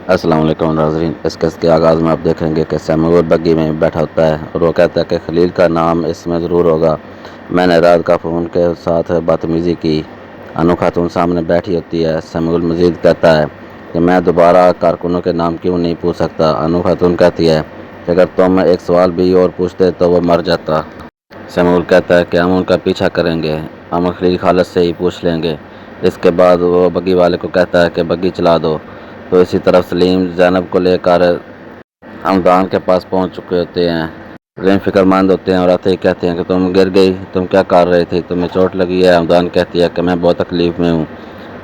السلام علیکم ناظرین، اس قسط کے آغاز میں آپ دیکھیں گے کہ سیمول بگی میں بیٹھا ہوتا ہے اور وہ کہتا ہے کہ خلیل کا نام اس میں ضرور ہوگا۔ میں نے رات کا فون کے ساتھ بدتمیزی کی۔ انو خاتون سامنے بیٹھی ہوتی ہے۔ سیمول مزید کہتا ہے کہ میں دوبارہ کارکنوں کے نام کیوں نہیں پوچھ سکتا۔ انو خاتون کہتی ہے کہ اگر تم ایک سوال بھی اور پوچھتے تو وہ مر جاتا۔ سیمول کہتا ہے کہ ہم ان کا پیچھا کریں گے، ہم خلیل خالد سے ہی پوچھ لیں گے۔ اس کے بعد وہ بگی والے کو کہتا ہے کہ بگی چلا دو۔ تو اسی طرف سلیم زینب کو لے کر حمدان کے پاس پہنچ چکے ہوتے ہیں۔ سلیم فکر مند ہوتے ہیں اور آتے ہی کہتے ہیں کہ تم گر گئی، تم کیا کر رہی تھی، تمہیں چوٹ لگی ہے۔ حمدان کہتی ہے کہ میں بہت تکلیف میں ہوں۔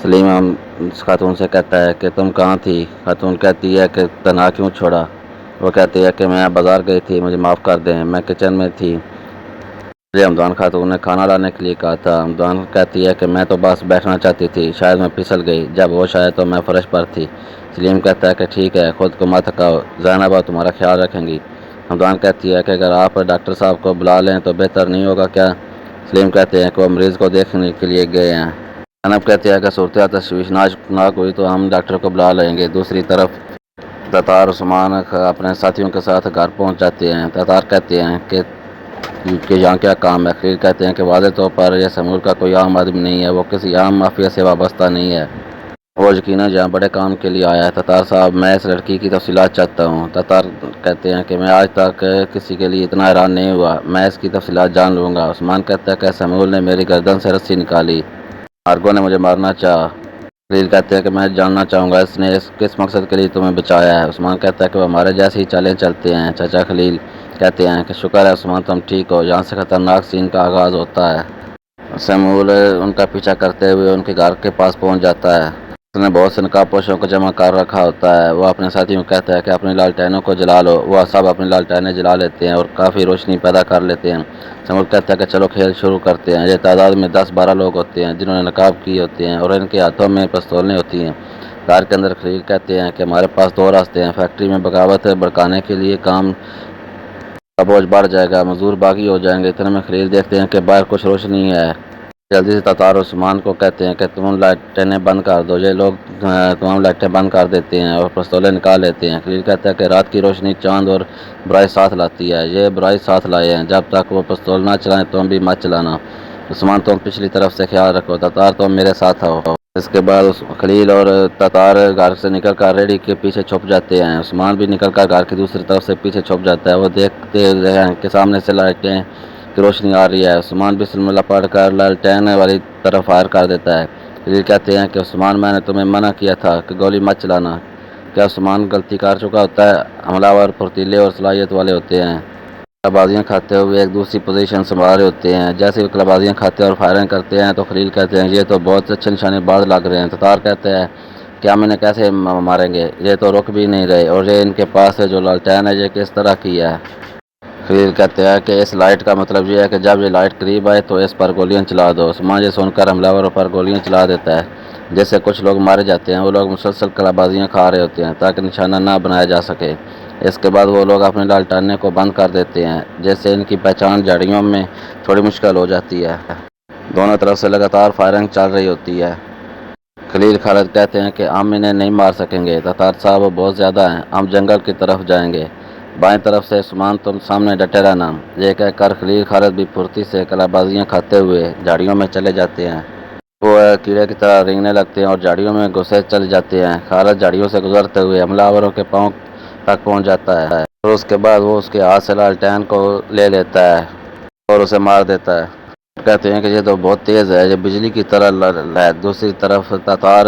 سلیم خاتون سے کہتا ہے کہ تم کہاں تھی؟ خاتون کہتی ہے کہ تنہا کیوں چھوڑا؟ وہ کہتی ہے کہ میں بازار گئی تھی، مجھے معاف کر دیں، میں کچن میں تھی، مجھے حمدان خاتون نے کھانا لانے کے لیے کہا تھا۔ حمدان کہتی ہے کہ میں تو بس بیٹھنا چاہتی تھی، شاید میں پھسل گئی، جب ہوش آیا تو میں فرش پر تھی۔ سلیم کہتا ہے کہ ٹھیک ہے، خود کو مت تھکاؤ، زینب تمہارا خیال رکھیں گی۔ حمدان کہتی ہے کہ اگر آپ ڈاکٹر صاحب کو بلا لیں تو بہتر نہیں ہوگا کیا؟ سلیم کہتے ہیں کہ وہ مریض کو دیکھنے کے لیے گئے ہیں۔ زینب کہتی ہے کہ صورتحال تشویشناک ہوئی تو ہم ڈاکٹر کو بلا لیں گے۔ دوسری طرف تتار عثمان اپنے ساتھیوں کے ساتھ گھر پہنچ جاتے ہیں۔ تتار کہتے ہیں کہ یہاں کیا کام ہے؟ خلیل کہتے ہیں کہ واضح طور پر یہ سیمول کا کوئی عام آدمی نہیں ہے، وہ کسی عام مافیا سے وابستہ نہیں ہے، وہ یقیناً جہاں بڑے کام کے لیے آیا ہے۔ تتار صاحب، میں اس لڑکی کی تفصیلات چاہتا ہوں۔ تتار کہتے ہیں کہ میں آج تک کسی کے لیے اتنا حیران نہیں ہوا، میں اس کی تفصیلات جان لوں گا۔ عثمان کہتا ہے کہ سیمول نے میری گردن سے رسی نکالی، مارگو نے مجھے مارنا چاہا۔ خلیل کہتے ہیں کہ میں جاننا چاہوں گا اس نے کس مقصد کے لیے تمہیں بچایا ہے۔ عثمان کہتا ہے کہ وہ ہمارے جیسی ہی چالیں چلتے ہیں چچا۔ خلیل کہتے ہیں کہ شکر ہے عثمان تم ٹھیک ہو، یہاں سے خطرناک سین کا آغاز ہوتا ہے۔ سیمول ان کا پیچھا کرتے ہوئے ان کے گھر کے پاس پہنچ جاتا ہے۔ اس نے بہت سے نقاب پوشوں کو جمع کر رکھا ہوتا ہے۔ وہ اپنے ساتھیوں کو کہتا ہے کہ اپنی لالٹینوں کو جلا لو۔ وہ سب اپنی لالٹینیں جلا لیتے ہیں اور کافی روشنی پیدا کر لیتے ہیں۔ سیمول کہتا ہے کہ چلو کھیل شروع کرتے ہیں۔ یہ تعداد میں 10-12 لوگ ہوتے ہیں جنہوں نے نقاب کیے ہوتے ہیں اور ان کے ہاتھوں میں پستولیں ہوتی ہیں۔ گھر کے اندر خلیل کہتے ہیں کہ ہمارے پاس 2 راستے ہیں، فیکٹری میں بغاوت بھڑکانے کے لیے کام کا بوجھ بڑھ جائے گا، مزدور باغی ہو جائیں گے۔ اتنے میں خلیل دیکھتے ہیں کہ باہر کچھ روشنی ہے۔ جلدی سے تتار عثمان کو کہتے ہیں کہ تم لائٹیں بند کر دو۔ یہ لوگ تمام لائٹیں بند کر دیتے ہیں اور پستولیں نکال لیتے ہیں۔ خلیل کہتا ہے کہ رات کی روشنی چاند اور برائی ساتھ لاتی ہے، یہ برائی ساتھ لائے ہیں، جب تک وہ پستول نہ چلائیں تم بھی مت چلانا۔ عثمان تم پچھلی طرف سے خیال رکھو، تتار تم میرے ساتھ آؤ۔ اس کے بعد خلیل اور تتار گھر سے نکل کر ریڑھی کے پیچھے چھپ جاتے ہیں۔ عثمان بھی نکل کر گھر کی دوسری طرف سے پیچھے چھپ جاتا ہے۔ وہ دیکھتے ہیں کہ سامنے سے لائٹیں کی روشنی آ رہی ہے۔ عثمان بسم اللہ پڑھ کر لالٹین والی طرف فائر کر دیتا ہے۔ خلیل کہتے ہیں کہ عثمان میں نے تمہیں منع کیا تھا کہ گولی مت چلانا۔ کیا عثمان غلطی کر چکا ہوتا ہے؟ حملہ آور پھرتیلے اور صلاحیت والے ہوتے ہیں، کلابازیاں کھاتے ہوئے ایک دوسری پوزیشن سنبھال رہے ہوتے ہیں۔ جیسے وہ کلابازیاں کھاتے اور فائرنگ کرتے ہیں تو خلیل کہتے ہیں یہ تو بہت اچھے نشانے باز لگ رہے ہیں۔ تتار کہتے ہیں کہ ہم انہیں کیسے ماریں گے، یہ تو رک بھی نہیں رہے، اور یہ ان کے پاس ہے جو لالٹین ہے، یہ کس طرح کی ہے؟ خلیل کہتے ہیں کہ اس لائٹ کا مطلب یہ ہے کہ جب یہ لائٹ قریب آئے تو اس پر گولیاں چلا دو۔ عثمان یہ سن کر حملہ آوروں پر گولیاں چلا دیتا ہے، جس سے کچھ لوگ مارے جاتے ہیں۔ وہ لوگ مسلسل کلابازیاں کھا رہے ہوتے ہیں تاکہ نشانہ نہ بنایا جا سکے۔ اس کے بعد وہ لوگ اپنی لالٹینیں کو بند کر دیتے ہیں، جس سے ان کی پہچان جھاڑیوں میں تھوڑی مشکل ہو جاتی ہے۔ دونوں طرف سے لگاتار فائرنگ چل رہی ہوتی ہے۔ خلیل خالد کہتے ہیں کہ ہم انہیں نہیں مار سکیں گے، تتار صاحب بہت زیادہ ہیں، ہم جنگل کی طرف جائیں گے۔ بائیں طرف سے عثمان تم سامنے ڈٹے رہنا۔ یہ کہہ کر خلیل خالد بھی پھرتی سے کلابازیاں کھاتے ہوئے جھاڑیوں میں چلے جاتے ہیں۔ وہ کیڑے کی طرح رینگنے لگتے ہیں اور جھاڑیوں میں گھسے چل جاتے ہیں۔ خالد جھاڑیوں سے گزرتے ہوئے حملہ آوروں کے پاؤں تک پہنچ جاتا ہے اور اس کے بعد وہ اس کے ہاتھ سے لالٹین کو لے لیتا ہے اور اسے مار دیتا ہے۔ کہتے ہیں کہ یہ تو بہت تیز ہے، یہ بجلی کی طرح ہے۔ دوسری طرف تتار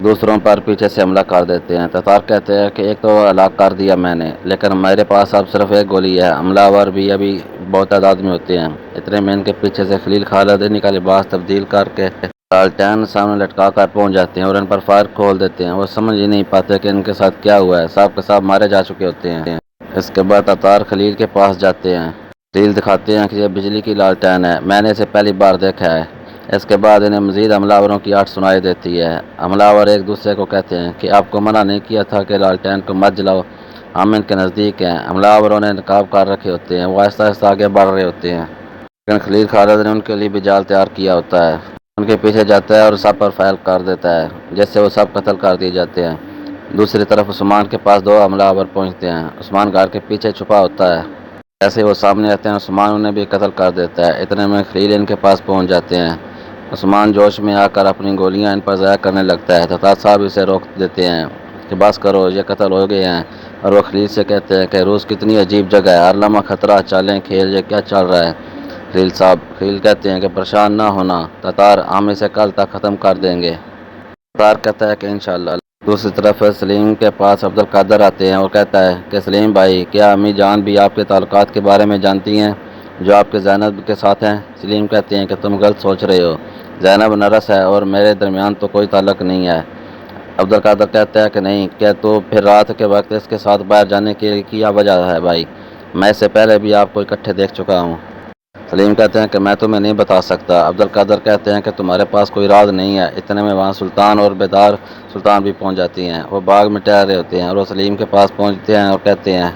دوسروں پر پیچھے سے حملہ کر دیتے ہیں۔ تتار کہتے ہیں کہ ایک تو ہلاک کر دیا میں نے، لیکن میرے پاس اب صرف ایک گولی ہے۔ حملہ آور بھی ابھی بہت تعداد میں ہوتے ہیں۔ اتنے میں ان کے پیچھے سے خلیل خالد انہی کا لباس تبدیل کر کے لالٹین سامنے لٹکا کر پہنچ جاتے ہیں اور ان پر فائر کھول دیتے ہیں۔ وہ سمجھ ہی نہیں پاتے کہ ان کے ساتھ کیا ہوا ہے، سب کے سب مارے جا چکے ہوتے ہیں۔ اس کے بعد تتار خلیل کے پاس جاتے ہیں۔ خلیل دکھاتے ہیں کہ یہ بجلی کی لالٹین ہے، میں نے اسے پہلی بار دیکھا ہے۔ اس کے بعد انہیں مزید حملہ آوروں کی آہٹ سنائی دیتی ہے۔ حملہ آور ایک دوسرے کو کہتے ہیں کہ آپ کو منع نہیں کیا تھا کہ لالٹین کو مت جلاؤ، ہم ان کے نزدیک ہیں۔ حملہ آوروں نے نقاب کر رکھے ہوتے ہیں، وہ آہستہ آہستہ آگے بڑھ رہے ہوتے ہیں، لیکن خلیل خالد نے ان کے لیے بھی جال تیار کیا ہوتا ہے۔ ان کے پیچھے جاتا ہے اور سب پر فائر کر دیتا ہے، جس سے وہ سب قتل کر دیے جاتے ہیں۔ دوسری طرف عثمان کے پاس دو حملہ آور پہنچتے ہیں۔ عثمان گھر کے پیچھے چھپا ہوتا ہے۔ جیسے وہ سامنے آتے ہیں عثمان انہیں بھی قتل کر دیتا ہے۔ اتنے میں خلیل ان کے پاس پہنچ جاتے ہیں۔ عثمان جوش میں آ کر اپنی گولیاں ان پر ضائع کرنے لگتا ہے۔ تتار صاحب اسے روک دیتے ہیں کہ بس کرو، یہ قتل ہو گئے ہیں، اور وہ خلیل سے کہتے ہیں کہ روس کتنی عجیب جگہ ہے، ہر لمحہ خطرہ، چالیں کھیل، یہ کیا چل رہا ہے خلیل کہتے ہیں کہ پریشان نہ ہونا تتار، ہم اسے کل تک ختم کر دیں گے۔ تتار کہتا ہے کہ انشاءاللہ۔ دوسری طرف سلیم کے پاس عبد القادر آتے ہیں اور کہتا ہے کہ سلیم بھائی، کیا امی جان بھی آپ کے تعلقات کے بارے میں جانتی ہیں جو آپ کے زینب کے ساتھ ہیں؟ سلیم کہتے ہیں کہ تم غلط سوچ رہے ہو، زینب نرس ہے اور میرے درمیان تو کوئی تعلق نہیں ہے۔ عبد القادر کہتا ہے کہ نہیں، کہ تو پھر رات کے وقت اس کے ساتھ باہر جانے کی کیا وجہ ہے بھائی؟ میں اس سے پہلے بھی آپ کو اکٹھے دیکھ چکا ہوں۔ سلیم کہتے ہیں کہ میں تمہیں نہیں بتا سکتا۔ عبد القادر کہتے ہیں کہ تمہارے پاس کوئی راز نہیں ہے۔ اتنے میں وہاں سلطان اور بیدار سلطان بھی پہنچ جاتی ہیں۔ وہ باغ میں ٹہل رہے ہوتے ہیں اور وہ سلیم کے پاس پہنچتے ہیں اور کہتے ہیں،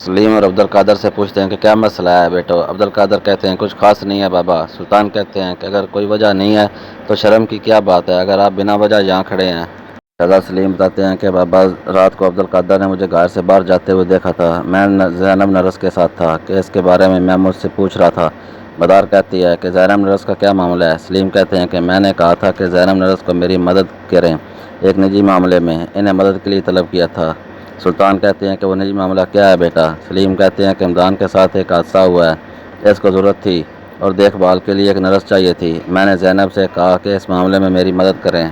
سلیم اور عبد القادر سے پوچھتے ہیں کہ کیا مسئلہ ہے بیٹو؟ عبد القادر کہتے ہیں کچھ خاص نہیں ہے بابا۔ سلطان کہتے ہیں کہ اگر کوئی وجہ نہیں ہے تو شرم کی کیا بات ہے اگر آپ بنا وجہ یہاں کھڑے ہیں؟ شہزادہ سلیم بتاتے ہیں کہ بابا، رات کو عبد القادر نے مجھے گھر سے باہر جاتے ہوئے دیکھا تھا۔ میں زینب نرس کے ساتھ تھا کہ اس کے بارے میں مجھ سے پوچھ رہا تھا۔ بدار کہتی ہے کہ زینب نرس کا کیا معاملہ ہے؟ سلیم کہتے ہیں کہ میں نے کہا تھا کہ زینب نرس کو میری مدد کریں ایک نجی معاملے میں، انہیں مدد کے لیے طلب کیا تھا۔ سلطان کہتے ہیں کہ وہ نجی معاملہ کیا ہے بیٹا؟ سلیم کہتے ہیں کہ عمران کے ساتھ ایک حادثہ ہوا ہے، اس کو ضرورت تھی اور دیکھ بھال کے لیے ایک نرس چاہیے تھی۔ میں نے زینب سے کہا کہ اس معاملے میں میری مدد کریں۔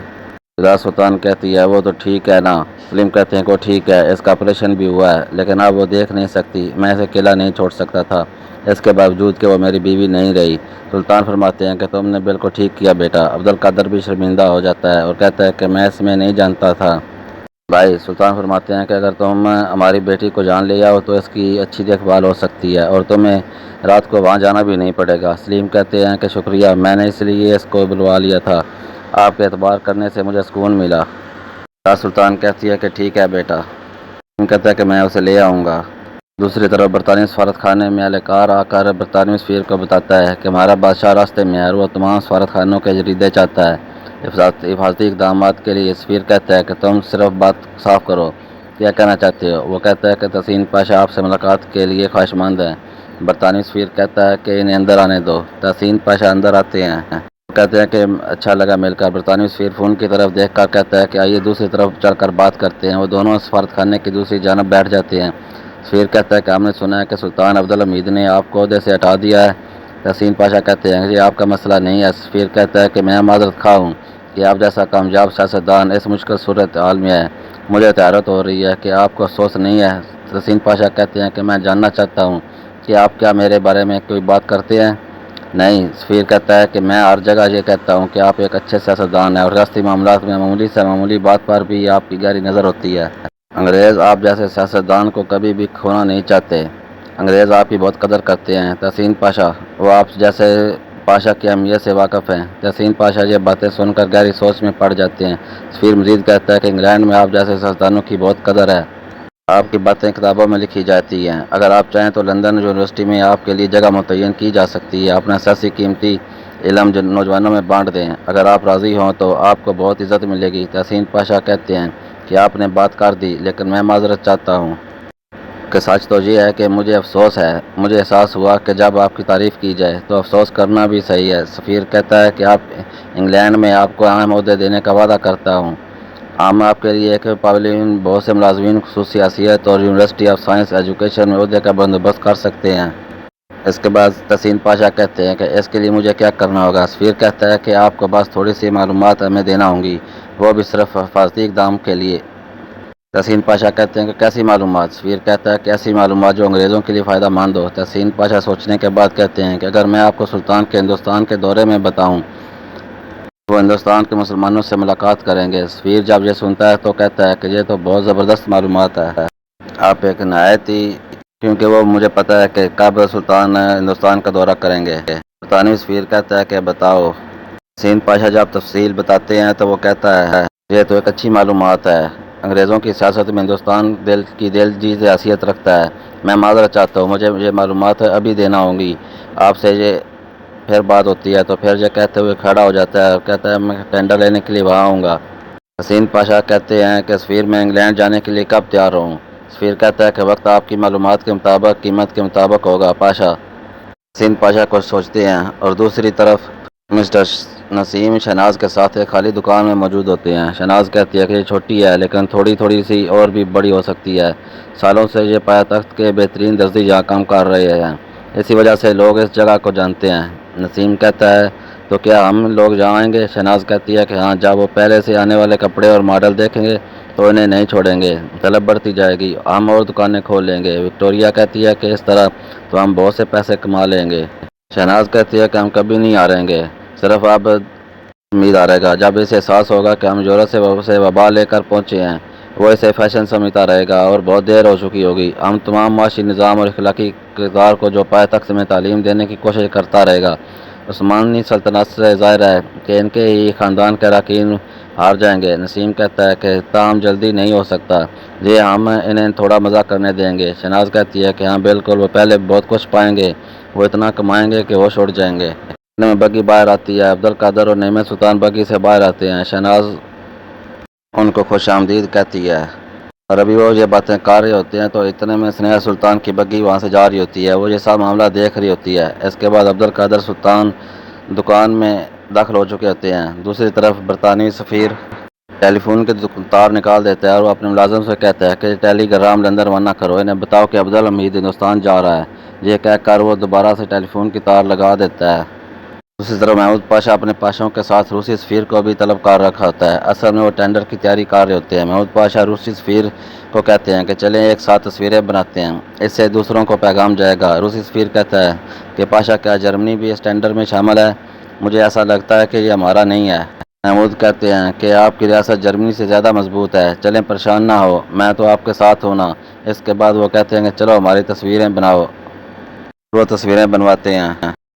سلطان کہتی ہے وہ تو ٹھیک ہے نا؟ سلیم کہتے ہیں کہ وہ ٹھیک ہے، اس کا آپریشن بھی ہوا ہے لیکن اب وہ دیکھ نہیں سکتی، میں اسے اکیلا نہیں چھوڑ سکتا تھا، اس کے باوجود کہ وہ میری بیوی نہیں رہی۔ سلطان فرماتے ہیں کہ تم نے بالکل ٹھیک کیا بیٹا۔ عبد القادر بھی شرمندہ ہو جاتا ہے اور کہتا ہے کہ میں اس میں نہیں جانتا تھا بھائی۔ سلطان فرماتے ہیں کہ اگر تم ہماری بیٹی کو جان لے آؤ تو اس کی اچھی دیکھ بھال ہو سکتی ہے اور تمہیں رات کو وہاں جانا بھی نہیں پڑے گا۔ سلیم کہتے ہیں کہ شکریہ، میں نے اس لیے اس کو بلوا لیا تھا، آپ کے اعتبار کرنے سے مجھے سکون ملا۔ سلطان کہتی ہے کہ ٹھیک ہے بیٹا۔ سلیم کہتا ہے کہ میں اسے لے آؤں گا۔ دوسری طرف برطانوی سفارت خانے میں اہلکار آ کر برطانوی سفیر کو بتاتا ہے کہ ہمارا بادشاہ راستے میں ہے اور وہ تمام سفارت خانوں کے جریدے چاہتا ہے حفاظتی اقدامات کے لیے۔ سفیر کہتا ہے کہ تم صرف بات صاف کرو، کیا کہنا چاہتے ہو؟ وہ کہتا ہے کہ تحسین پاشا آپ سے ملاقات کے لیے خواہشمند ہیں۔ برطانوی سفیر کہتا ہے کہ انہیں اندر آنے دو۔ تحسین پاشا اندر آتے ہیں۔ وہ کہتے ہیں کہ اچھا لگا مل کر۔ برطانوی سفیر فون کی طرف دیکھ کر کہتا ہے کہ آئیے دوسری طرف چل کر بات کرتے ہیں۔ وہ دونوں سفارت خانے کی دوسری جانب بیٹھ جاتے ہیں۔ سفیر کہتا ہے کہ ہم نے سنا ہے کہ سلطان عبدالحمید نے آپ کو عہدے سے ہٹا دیا ہے۔ تحسین پاشا کہتے ہیں کہ یہ آپ کا مسئلہ نہیں ہے۔ سفیر کہتا ہے کہ میں معذرت خواہ ہوں کہ آپ جیسا کامیاب سیاستدان اس مشکل صورتحال میں ہے، مجھے حیرت ہو رہی ہے کہ آپ کو افسوس نہیں ہے۔ تحسین پاشا کہتے ہیں کہ میں جاننا چاہتا ہوں کہ آپ کیا میرے بارے میں کوئی بات کرتے ہیں؟ نہیں۔ سفیر کہتا ہے کہ میں ہر جگہ یہ کہتا ہوں کہ آپ ایک اچھے سیاستدان ہیں اور ریاستی معاملات میں معمولی سے معمولی بات پر بھی آپ کی گہری نظر ہوتی ہے۔ انگریز آپ جیسے سیاستدان کو کبھی بھی کھونا نہیں چاہتے۔ انگریز آپ کی بہت قدر کرتے ہیں۔ تحسین پاشا، وہ آپ جیسے پاشا کی اہمیت سے واقف ہیں۔ تحسین پاشا یہ باتیں سن کر گہری سوچ میں پڑ جاتے ہیں۔ سفیر مزید کہتا ہے کہ انگلینڈ میں آپ جیسے سیاستدانوں کی بہت قدر ہے، آپ کی باتیں کتابوں میں لکھی جاتی ہیں۔ اگر آپ چاہیں تو لندن یونیورسٹی میں آپ کے لیے جگہ متعین کی جا سکتی ہے۔ اپنا سیاسی قیمتی علم نوجوانوں میں بانٹ دیں، اگر آپ راضی ہوں تو آپ کو بہت عزت ملے گی۔ تحسین پاشا کہتے ہیں کہ آپ نے بات کر دی لیکن میں معذرت چاہتا ہوں کہ سچ تو یہ ہے کہ مجھے افسوس ہے، مجھے احساس ہوا کہ جب آپ کی تعریف کی جائے تو افسوس کرنا بھی صحیح ہے۔ سفیر کہتا ہے کہ آپ انگلینڈ میں آپ کو اہم عہدے دینے کا وعدہ کرتا ہوں، ہم آپ کے لیے ایک پاویلین، بہت سے ملازمین، خصوصی حیثیت اور یونیورسٹی آف سائنس ایجوکیشن میں عہدے کا بندوبست کر سکتے ہیں۔ اس کے بعد تحسین پاشا کہتے ہیں کہ اس کے لیے مجھے کیا کرنا ہوگا؟ سفیر کہتا ہے کہ آپ کو بس تھوڑی سی معلومات ہمیں دینا ہوں گی، وہ بھی صرف حفاظتی اقدام کے لیے۔ تحسین پاشا کہتے ہیں کہ کیسی معلومات؟ سفیر کہتا ہے کہ ایسی معلومات جو انگریزوں کے لیے فائدہ مند ہو۔ تحسین پاشا سوچنے کے بعد کہتے ہیں کہ اگر میں آپ کو سلطان کے ہندوستان کے دورے میں بتاؤں وہ ہندوستان کے مسلمانوں سے ملاقات کریں گے۔ سفیر جب یہ سنتا ہے تو کہتا ہے کہ یہ تو بہت زبردست معلومات ہے، آپ ایک نہایت ہی، کیونکہ وہ مجھے پتہ ہے کہ کب سلطان ہندوستان کا دورہ کریں گے۔ برطانوی سفیر کہتا ہے کہ بتاؤ۔ تحسین پاشا جب تفصیل بتاتے ہیں تو وہ کہتا ہے یہ تو ایک اچھی معلومات ہے، انگریزوں کی سیاست میں ہندوستان دل جیت حیثیت رکھتا ہے۔ میں معذرت چاہتا ہوں، مجھے یہ معلومات ابھی دینا ہوں گی، آپ سے یہ پھر بات ہوتی ہے۔ تو پھر یہ کہتے ہوئے کھڑا ہو جاتا ہے اور کہتا ہے میں ٹینڈر لینے کے لیے وہاں آؤں گا۔ حسین پاشا کہتے ہیں کہ سفیر میں انگلینڈ جانے کے لیے کب تیار ہوں؟ سفیر کہتا ہے کہ وقت آپ کی معلومات کے مطابق قیمت کے مطابق ہوگا پاشا۔ حسین پاشا کچھ سوچتے ہیں اور دوسری طرف مسٹر نسیم شہناز کے ساتھ ایک خالی دکان میں موجود ہوتے ہیں۔ شہناز کہتی ہے کہ یہ چھوٹی ہے لیکن تھوڑی سی اور بھی بڑی ہو سکتی ہے۔ سالوں سے یہ پایا تخت کے بہترین درزی یہاں کام کر رہے ہیں، اسی وجہ سے لوگ اس جگہ کو جانتے ہیں۔ نسیم کہتا ہے تو کیا ہم لوگ جائیں گے؟ شہناز کہتی ہے کہ ہاں، جب وہ پہلے سے آنے والے کپڑے اور ماڈل دیکھیں گے تو انہیں نہیں چھوڑیں گے۔ طلب بڑھتی جائے گی، ہم اور دکانیں کھول لیں گے۔ وکٹوریہ کہتی ہے کہ اس طرح تو ہم بہت سے پیسے کما لیں گے۔ شہناز کہتی ہے کہ ہم کبھی نہیں ہاریں گے، صرف اب امید آئے گا جب اسے احساس ہوگا کہ ہم یورپ سے وبا لے کر پہنچے ہیں۔ وہ اسے فیشن سمجھتا رہے گا اور بہت دیر ہو چکی ہوگی۔ ہم تمام معاشی نظام اور اخلاقی کردار کو جو پائے تخت میں تعلیم دینے کی کوشش کرتا رہے گا۔ عثمانی سلطنت سے ظاہر ہے کہ ان کے ہی خاندان کے اراکین ہار جائیں گے۔ نسیم کہتا ہے کہ تاہم جلدی نہیں ہو سکتا، یہ ہم انہیں تھوڑا مزہ کرنے دیں گے۔ شہناز کہتی ہے کہ ہاں بالکل، وہ پہلے بہت کچھ پائیں گے، وہ اتنا کمائیں گے کہ وہ چھوڑ جائیں گے۔ میں بگی باہر آتی ہے، عبدالقادر اور نعمت سلطان بگی سے باہر آتے ہیں۔ شہناز ان کو خوش آمدید کہتی ہے اور ابھی وہ یہ باتیں کر رہے ہوتے ہیں تو اتنے میں سنیہ سلطان کی بگی وہاں سے جا رہی ہوتی ہے۔ وہ یہ سب معاملہ دیکھ رہی ہوتی ہے۔ اس کے بعد عبدالقادر سلطان دکان میں داخل ہو چکے ہوتے ہیں۔ دوسری طرف برطانوی سفیر ٹیلی فون کے تار نکال دیتا ہے اور وہ اپنے ملازم سے کہتا ہے کہ ٹیلی گرام لندن روانہ کرو، انہیں بتاؤ کہ عبدالحمید ہندوستان جا رہا ہے۔ یہ کہہ کر وہ دوبارہ سے ٹیلی فون کی تار لگا دیتا ہے۔ دوسری طرف محمود پاشا اپنے پاشوں کے ساتھ روسی سفیر کو بھی طلب کر رکھا ہوتا ہے۔ اصل میں وہ ٹینڈر کی تیاری کر رہے ہوتے ہیں۔ محمود پاشا روسی سفیر کو کہتے ہیں کہ چلیں ایک ساتھ تصویریں بناتے ہیں، اس سے دوسروں کو پیغام جائے گا۔ روسی سفیر کہتا ہے کہ پاشا کیا جرمنی بھی اس ٹینڈر میں شامل ہے؟ مجھے ایسا لگتا ہے کہ یہ ہمارا نہیں ہے۔ محمود کہتے ہیں کہ آپ کی ریاست جرمنی سے زیادہ مضبوط ہے، چلیں پریشان نہ ہو، میں تو آپ کے ساتھ ہوں نا۔ اس کے بعد وہ کہتے ہیں کہ چلو ہماری تصویریں بناؤ۔ وہ تصویریں بنواتے ہیں۔